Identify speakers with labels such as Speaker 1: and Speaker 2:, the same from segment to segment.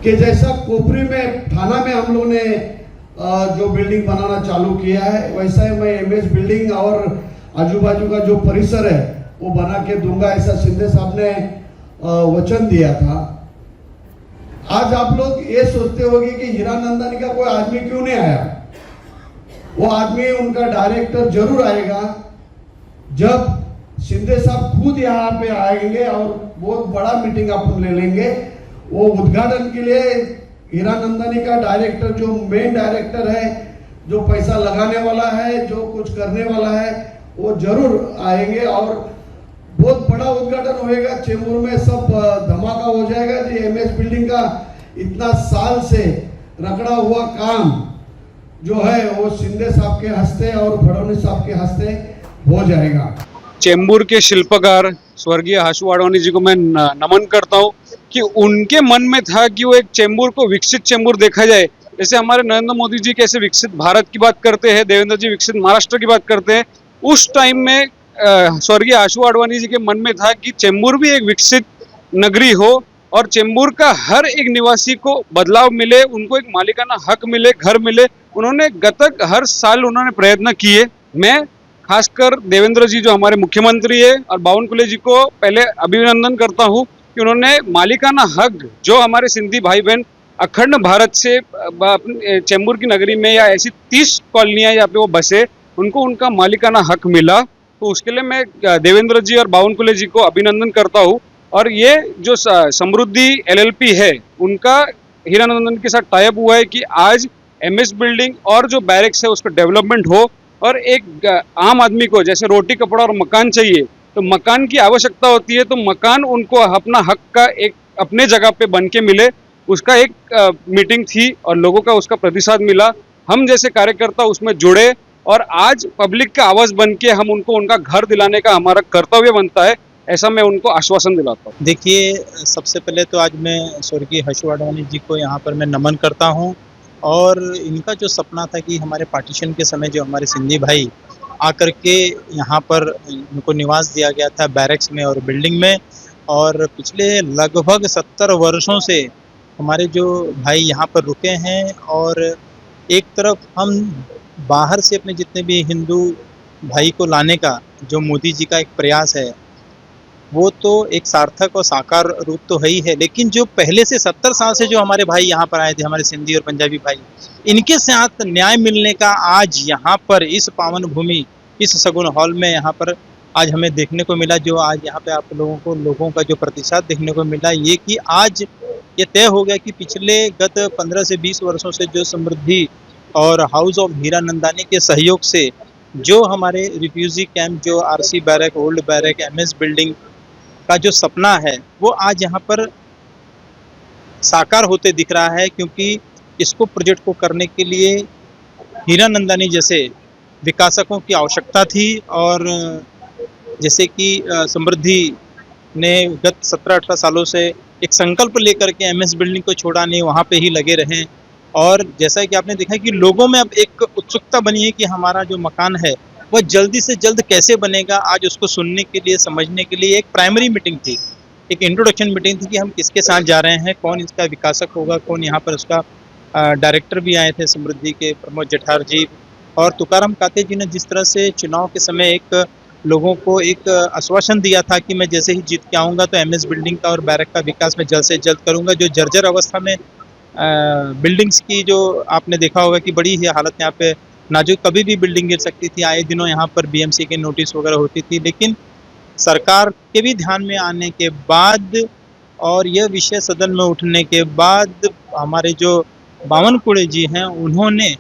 Speaker 1: कि जैसा कोपरी में थाना में हम लोग ने जो बिल्डिंग बनाना चालू किया है, वैसा ही मैं एमएस बिल्डिंग और आजू बाजू का जो परिसर है वो बना के दूंगा, ऐसा शिंदे साहब ने वचन दिया था। आज आप लोग ये सोचते होंगे कि हीरानंदानी का कोई आदमी क्यों नहीं आया। वो आदमी, उनका डायरेक्टर जरूर आएगा जब शिंदे साहब खुद यहाँ पे आएंगे और बहुत बड़ा मीटिंग अपन ले लेंगे। वो उद्घाटन के लिए हीरानंदानी का डायरेक्टर, जो मेन डायरेक्टर है, जो पैसा लगाने वाला है, जो कुछ करने वाला है, वो जरूर आएंगे और बहुत बड़ा उद्घाटन होएगा। चेंबूर में सब धमाका हो जाएगा। जी एमएस बिल्डिंग का इतना साल से रखड़ा हुआ काम जो है वो शिंदे साहब के हस्ते और फडणवीस साहब के हस्ते हो जाएगा।
Speaker 2: चेंबूर के शिल्पकार स्वर्गीय हाशु आडवाणी जी को मैं नमन करता हूं कि उनके मन में था कि वो एक चेंबूर को विकसित चेंबूर देखा जाए। जैसे हमारे नरेंद्र मोदी जी कैसे विकसित भारत की बात करते हैं, देवेंद्र जी विकसित महाराष्ट्र की बात करते हैं, उस टाइम में स्वर्गीय हाशु आडवाणी जी के मन में था कि चेंबूर भी एक विकसित नगरी हो और चेंबूर का हर एक निवासी को बदलाव मिले, उनको एक मालिकाना हक मिले, घर मिले। उन्होंने हर साल उन्होंने प्रयत्न किए। मैं खासकर देवेंद्र जी जो हमारे मुख्यमंत्री है और बावनकुळे जी को पहले अभिनंदन करता हूं कि उन्होंने मालिकाना हक, जो हमारे सिंधी भाई बहन अखंड भारत से चेंबूर की नगरी में या ऐसी 30 कॉलोनियां यहाँ पे वो बसे, उनको उनका मालिकाना हक मिला। तो उसके लिए मैं देवेंद्र जी और बावनकुळे जी को अभिनंदन करता हूँ। और ये जो समृद्धि एलएलपी है, उनका हीरानंदन के साथ टाइप हुआ है कि आज एमएस बिल्डिंग और जो बैरिक्स है उसका डेवलपमेंट हो। और एक आम आदमी को जैसे रोटी कपड़ा और मकान चाहिए, तो मकान की आवश्यकता होती है, तो मकान उनको अपना हक का एक अपने जगह पे बन के मिले, उसका एक मीटिंग थी और लोगों का उसका प्रतिसाद मिला। हम जैसे कार्यकर्ता उसमें जुड़े और आज पब्लिक का आवाज बन के हम उनको उनका घर दिलाने का हमारा कर्तव्य बनता है, ऐसा मैं उनको आश्वासन दिलाता हूँ।
Speaker 3: देखिए, सबसे पहले तो आज मैं स्वर्गीय हाशु आडवाणी जी को यहाँ पर मैं नमन करता हूँ। और इनका जो सपना था कि हमारे पार्टीशन के समय जो हमारे सिंधी भाई आकर के यहाँ पर इनको निवास दिया गया था बैरक्स में और बिल्डिंग में, और पिछले लगभग 70 वर्षों से हमारे जो भाई यहाँ पर रुके हैं। और एक तरफ हम बाहर से अपने जितने भी हिंदू भाई को लाने का जो मोदी जी का एक प्रयास है, वो तो एक सार्थक और साकार रूप तो है ही है, लेकिन जो पहले से 70 साल से जो हमारे भाई यहाँ पर आए थे, हमारे सिंधी और पंजाबी भाई, इनके साथ न्याय मिलने का आज यहाँ पर इस पावन भूमि, इस सगुन हॉल में यहाँ पर आज हमें देखने को मिला। जो आज यहाँ पे आप लोगों का जो प्रतिशत देखने को मिला, ये कि आज ये तय हो गया कि पिछले गत 15 से 20 वर्षों से जो समृद्धि और हाउस ऑफ हीरानंदानी के सहयोग से जो हमारे रिफ्यूजी कैंप, जो RC barrack, old barrack, MS building का जो सपना है, वो आज यहाँ पर साकार होते दिख रहा है। क्योंकि इसको प्रोजेक्ट को करने के लिए हीरानंदानी जैसे विकासकों की आवश्यकता थी। और जैसे कि समृद्धि ने गत 17-18 सालों से एक संकल्प लेकर के एमएस बिल्डिंग को छोड़ा नहीं, वहाँ पे ही लगे रहे। और जैसा कि आपने देखा कि लोगों में अब एक उत्सुकता बनी है कि हमारा जो मकान है वह जल्दी से जल्द कैसे बनेगा। आज उसको सुनने के लिए, समझने के लिए एक प्राइमरी मीटिंग थी, एक इंट्रोडक्शन मीटिंग थी कि हम किसके साथ जा रहे हैं, कौन इसका विकासक होगा, कौन यहाँ पर उसका डायरेक्टर भी आए थे समृद्धि के, प्रमोद जठार जी और तुकाराम काते जी ने जिस तरह से चुनाव के समय एक लोगों को एक आश्वासन दिया था कि मैं जैसे ही जीत के आऊँगा तो एमएस बिल्डिंग का और बैरक का विकास मैं जल्द से जल्द करूँगा। जो जर्जर अवस्था में बिल्डिंग्स की जो आपने देखा होगा कि बड़ी ही हालत यहाँ पे नाजुक, कभी भी बिल्डिंग गिर सकती थी, आए दिनों यहाँ पर बीएमसी के नोटिस वगैरह होती थी। लेकिन सरकार के भी ध्यान में आने के बाद और यह विषय सदन में उठने के बाद हमारे जो बावनकुळे जी हैं, उन्होंने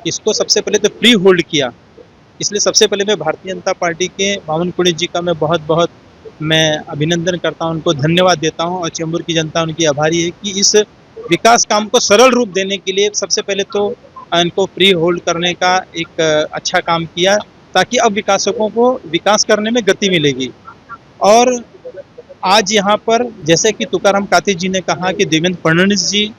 Speaker 3: इसको सबसे पहले तो प्री होल्ड किया। इसलिए सबसे पहले मैं भारतीय जनता पार्टी के बावनकुळे जी का मैं बहुत मैं अभिनंदन करता हूँ, उनको धन्यवाद देता हूँ। और चेंबूर की जनता उनकी आभारी है कि इस विकास काम को सरल रूप देने के लिए सबसे पहले तो इनको प्री होल्ड करने का एक अच्छा काम किया, ताकि अब विकासकों को विकास करने में गति मिलेगी। और आज यहाँ पर जैसे कि तुकाराम काते जी ने कहा कि देवेंद्र फडणवीस जी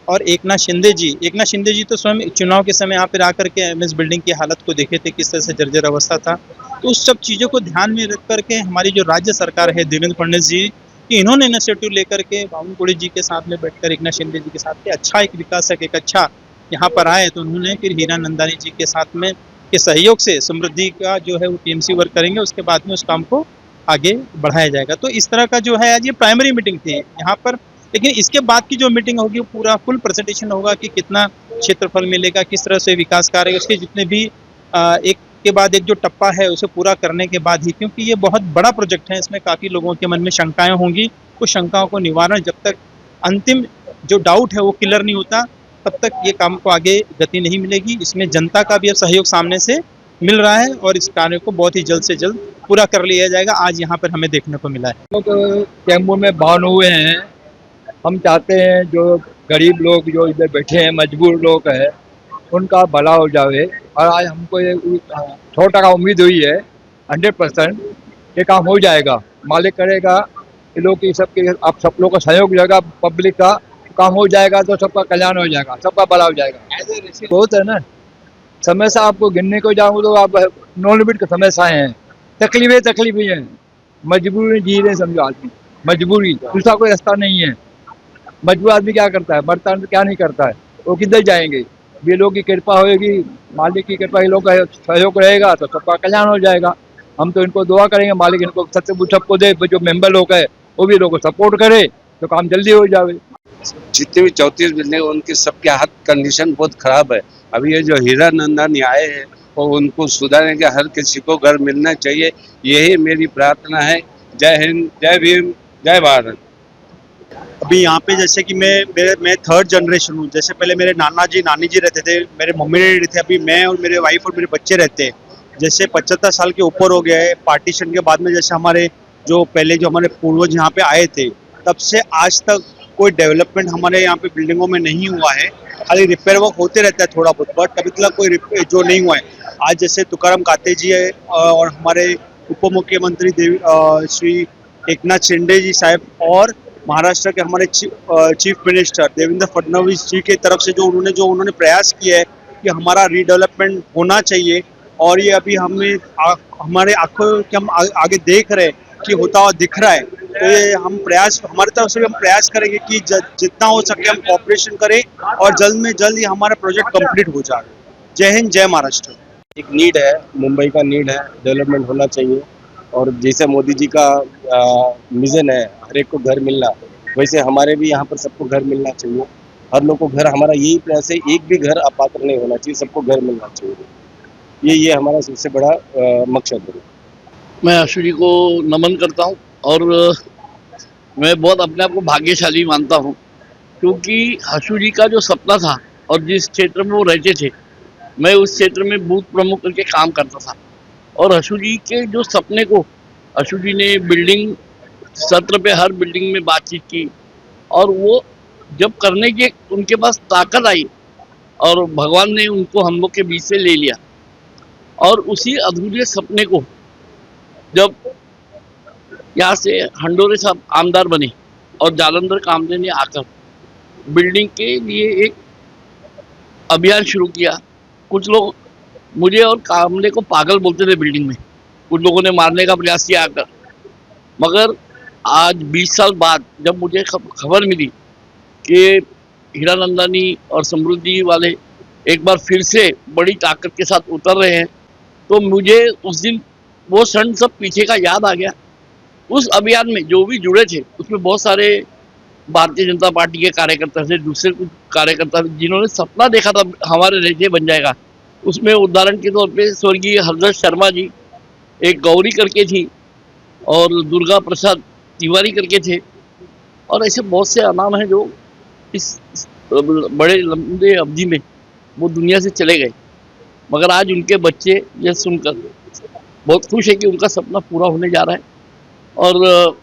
Speaker 3: और एकनाथ शिंदे जी तो स्वयं चुनाव के समय यहाँ पर आकर के एमएस बिल्डिंग की हालत को देखे थे, किस तरह से जर्जर अवस्था था। तो उस सब चीज़ों को ध्यान में रख करके हमारी जो राज्य सरकार है, देवेंद्र फडणवीस जी कि इन्होंने इनिशिएटिव लेकर के बावनकुळे जी के साथ में बैठकर एकनाथ शिंदे जी के साथ के अच्छा एक विकासक एक अच्छा यहाँ पर आए, तो उन्होंने फिर हीरानंदानी जी के साथ में के सहयोग से समृद्धि का जो है वो टीएमसी वर्क करेंगे, उसके बाद में उस काम को आगे बढ़ाया जाएगा। तो इस तरह का जो है आज ये प्राइमरी मीटिंग थी यहाँ पर, लेकिन इसके बाद की जो मीटिंग होगी वो पूरा फुल प्रेजेंटेशन होगा कि कितना क्षेत्रफल मिलेगा, किस तरह से विकास कार्य, उसके जितने भी एक के बाद एक जो टप्पा है उसे पूरा करने के बाद ही, क्योंकि ये बहुत बड़ा प्रोजेक्ट है, इसमें काफ़ी लोगों के मन में शंकाएं होंगी, उस शंकाओं को निवारण जब तक अंतिम जो डाउट है वो क्लियर नहीं होता तब तक ये काम को आगे गति नहीं मिलेगी। इसमें जनता का भी अब सहयोग सामने से मिल रहा है और इस कार्य को बहुत ही जल्द से जल्द पूरा कर लिया जाएगा। आज यहाँ पर हमें देखने को मिला है।
Speaker 4: लोग चैम्बूर में बाउंड हुए हैं। हम चाहते हैं जो गरीब लोग जो इधर बैठे हैं, मजबूर लोग हैं, उनका भला हो जाए। और आज हमको ये 100% उम्मीद हुई है 100% ये काम हो जाएगा, मालिक करेगा, ये लोग की सबके आप सब लोग का सहयोग रहेगा, पब्लिक का काम हो जाएगा तो सबका कल्याण हो जाएगा, सबका भला हो जाएगा। बहुत है ना समस्या, आपको गिनने को जाऊँ तो आप नो लिमिट की समस्याएं हैं, तकलीफें हैं, मजबूरी जी रहे समझो आदमी, मजबूरी, दूसरा कोई रास्ता नहीं है। मजबूर आदमी क्या करता है, मरता है क्या नहीं करता है, वो किधर जाएंगे। ये लोग की कृपा होगी, मालिक की कृपा, ये लोग का सहयोग रहेगा तो सबका कल्याण हो जाएगा। हम तो इनको दुआ करेंगे मालिक इनको सबको दे, जो मेंबर लोग है वो भी लोग को सपोर्ट करे तो काम जल्दी हो जाए।
Speaker 5: जितने भी 34 बिल्डिंग उनकी सबके हाथ कंडीशन बहुत खराब है। अभी ये जो हीरानंदानी आए हैं वो उनको सुधारने के, हर किसी को घर मिलना चाहिए, यही मेरी प्रार्थना है। जय हिंद, जय भीम, जय भारत।
Speaker 6: अभी यहाँ पे जैसे कि मैं थर्ड जनरेशन हूँ। जैसे पहले मेरे नाना जी नानी जी रहते थे, मेरे मम्मी डैडी थे, अभी मैं और मेरे वाइफ और मेरे बच्चे रहते हैं। जैसे 75 साल के ऊपर हो गया है। पार्टीशन के बाद में जैसे हमारे जो पहले जो हमारे पूर्वज यहाँ पे आए थे, तब से आज तक कोई डेवलपमेंट हमारे यहाँ पे बिल्डिंगों में नहीं हुआ है। खाली रिपेयर वर्क होते रहता है थोड़ा बहुत, बट अभी तक कोई जो नहीं हुआ है। आज जैसे तुकाराम काते जी है और हमारे उप मुख्यमंत्री श्री एकनाथ शिंदे जी साहब और महाराष्ट्र के हमारे चीफ मिनिस्टर देवेंद्र फडणवीस जी की तरफ से जो उन्होंने प्रयास किया है कि हमारा रीडेवलपमेंट होना चाहिए, और ये अभी हमारे आंखों के हम आगे देख रहे हैं कि होता हुआ दिख रहा है। तो ये हमारे तरफ से भी हम प्रयास करेंगे कि जितना हो सके हम कोऑपरेशन करें और जल्द में जल्द ये हमारा प्रोजेक्ट कंप्लीट हो जाए। जय हिंद, जय महाराष्ट्र।
Speaker 7: एक नीड है, मुंबई का नीड है, डेवलपमेंट होना चाहिए। और जैसे मोदी जी का मिशन है हर एक को घर मिलना, वैसे हमारे भी यहाँ पर सबको घर मिलना चाहिए। हर लोग को घर, हमारा यही प्रयास है, एक भी घर अपात्र नहीं होना चाहिए, सबको घर मिलना चाहिए। ये हमारा सबसे बड़ा मकसद है।
Speaker 8: मैं आशु जी को नमन करता हूँ और मैं बहुत अपने आप को भाग्यशाली मानता हूँ, क्योंकि आशु जी का जो सपना था और जिस क्षेत्र में वो रहते थे, मैं उस क्षेत्र में बूथ प्रमुख करके काम करता था। और आशु जी के जो सपने को आशु जी ने बिल्डिंग सत्र पे हर बिल्डिंग में बातचीत की, और वो जब करने की उनके पास ताकत आई और भगवान ने उनको हम लोग के बीच से ले लिया, और उसी अधूरे सपने को जब यहाँ से हंडोरे साहब आमदार बने और जालंधर कामदे ने आकर बिल्डिंग के लिए एक अभियान शुरू किया। कुछ लोग मुझे और कामले को पागल बोलते थे बिल्डिंग में, कुछ लोगों ने मारने का प्रयास किया आकर, मगर आज 20 साल बाद जब मुझे खबर मिली कि हीरानंदानी और समृद्धि वाले एक बार फिर से बड़ी ताकत के साथ उतर रहे हैं, तो मुझे उस दिन वो क्षण सब पीछे का याद आ गया। उस अभियान में जो भी जुड़े थे उसमें बहुत सारे भारतीय जनता पार्टी के कार्यकर्ता थे, दूसरे कुछ कार्यकर्ता थे जिन्होंने सपना देखा था हमारे राज्य बन जाएगा। उसमें उदाहरण के तौर पे स्वर्गीय हरदर्श शर्मा जी, एक गौरी करके थी और दुर्गा प्रसाद तिवारी करके थे, और ऐसे बहुत से नाम हैं जो इस बड़े लंबे अवधि में वो दुनिया से चले गए। मगर आज उनके बच्चे यह सुनकर बहुत खुश है कि उनका सपना पूरा होने जा रहा है, और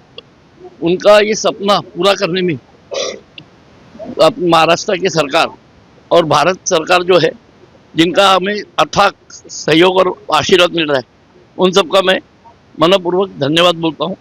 Speaker 8: उनका ये सपना पूरा करने में महाराष्ट्र की सरकार और भारत सरकार जो है, जिनका हमें अथाक सहयोग और आशीर्वाद मिल रहा है, उन सबका मैं मनपूर्वक धन्यवाद बोलता हूँ।